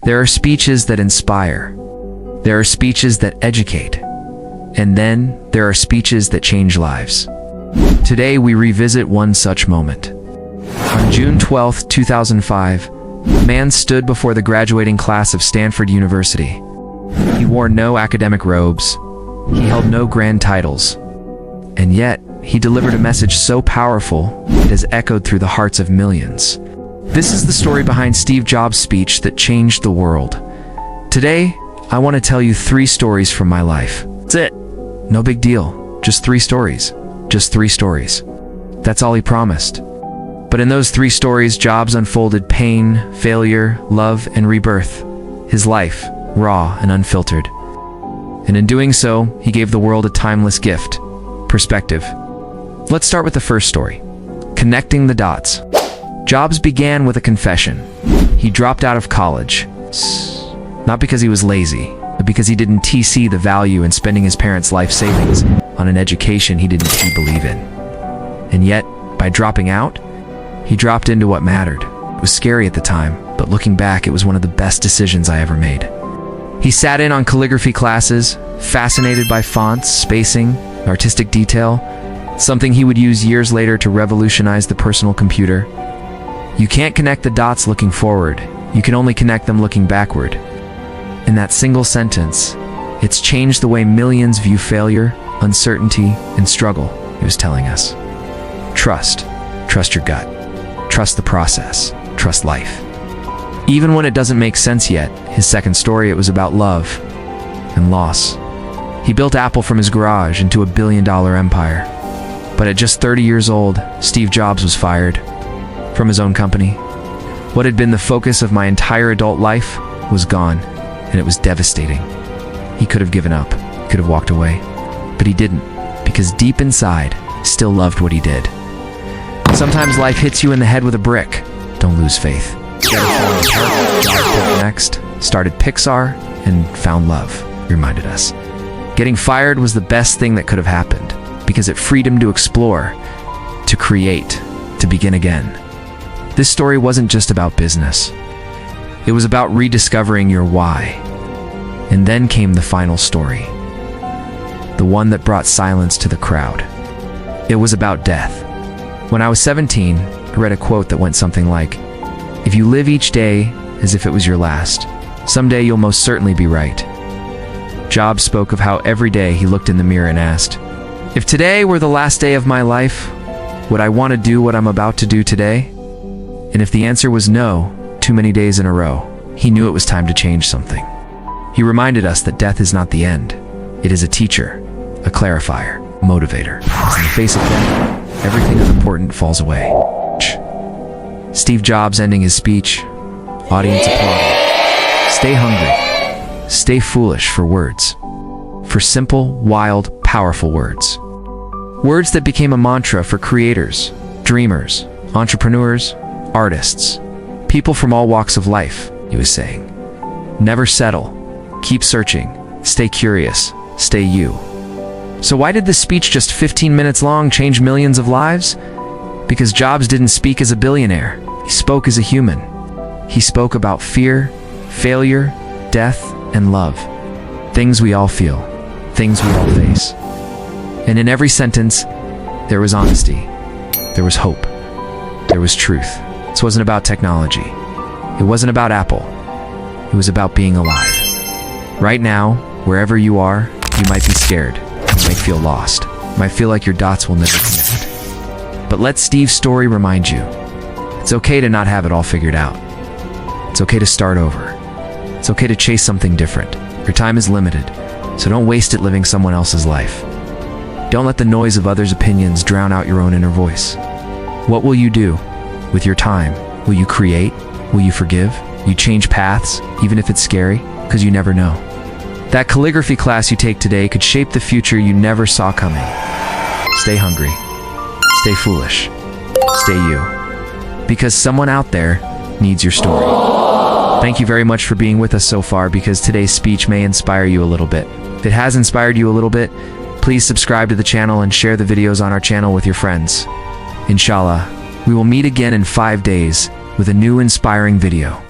There are speeches that inspire. There are speeches that educate. And then there are speeches that change lives. Today we revisit one such moment. On June 12, 2005, a man stood before the graduating class of Stanford University. He wore no academic robes. He held no grand titles. And yet, he delivered a message so powerful, it has echoed through the hearts of millions. This is the story behind Steve Jobs' speech that changed the world. Today, I want to tell you 3 stories from my life. That's it. No big deal. Just 3 stories. Just 3 stories. That's all he promised. But in those 3 stories, Jobs unfolded pain, failure, love, and rebirth. His life, raw and unfiltered. And in doing so, he gave the world a timeless gift: perspective. Let's start with the first story. Connecting the dots. Jobs began with a confession. He dropped out of college. Not because he was lazy, but because he didn't see the value in spending his parents' life savings on an education he didn't believe in. And yet, by dropping out, he dropped into what mattered. It was scary at the time, but looking back, it was one of the best decisions I ever made. He sat in on calligraphy classes, fascinated by fonts, spacing, artistic detail, something he would use years later to revolutionize the personal computer. You can't connect the dots looking forward. You can only connect them looking backward. In that single sentence, it's changed the way millions view failure, uncertainty, and struggle, he was telling us. Trust. Trust your gut. Trust the process. Trust life. Even when it doesn't make sense yet, his second story, it was about love and loss. He built Apple from his garage into a billion-dollar empire. But at just 30 years old, Steve Jobs was fired from his own company. What had been the focus of my entire adult life was gone, and it was devastating. He could have given up, he could have walked away, but he didn't, because deep inside, he still loved what he did. Sometimes life hits you in the head with a brick. Don't lose faith. Next, started Pixar and found love, he reminded us. Getting fired was the best thing that could have happened, because it freed him to explore, to create, to begin again. This story wasn't just about business. It was about rediscovering your why. And then came the final story. The one that brought silence to the crowd. It was about death. When I was 17, I read a quote that went something like, "If you live each day as if it was your last, someday you'll most certainly be right." Jobs spoke of how every day he looked in the mirror and asked, "If today were the last day of my life, would I want to do what I'm about to do today?" And if the answer was no, too many days in a row, he knew it was time to change something. He reminded us that death is not the end. It is a teacher, a clarifier, a motivator. In the face of death, everything unimportant falls away. Steve Jobs ending his speech, audience applauding. Stay hungry. Stay foolish for words. For simple, wild, powerful words. Words that became a mantra for creators, dreamers, entrepreneurs, artists, people from all walks of life, he was saying. Never settle. Keep searching. Stay curious. Stay you. So why did this speech, just 15 minutes long, change millions of lives? Because Jobs didn't speak as a billionaire. He spoke as a human. He spoke about fear, failure, death, and love. Things we all feel. Things we all face. And in every sentence, there was honesty. There was hope. There was truth. This wasn't about technology. It wasn't about Apple. It was about being alive. Right now, wherever you are, you might be scared. You might feel lost. You might feel like your dots will never connect. But let Steve's story remind you, it's okay to not have it all figured out. It's okay to start over. It's okay to chase something different. Your time is limited, so don't waste it living someone else's life. Don't let the noise of others' opinions drown out your own inner voice. What will you do with your time? Will you create? Will you forgive? Will you change paths, even if it's scary? Because you never know. That calligraphy class you take today could shape the future you never saw coming. Stay hungry. Stay foolish. Stay you. Because someone out there needs your story. Thank you very much for being with us so far, because today's speech may inspire you a little bit. If it has inspired you a little bit, please subscribe to the channel and share the videos on our channel with your friends. Inshallah, we will meet again in 5 days with a new inspiring video.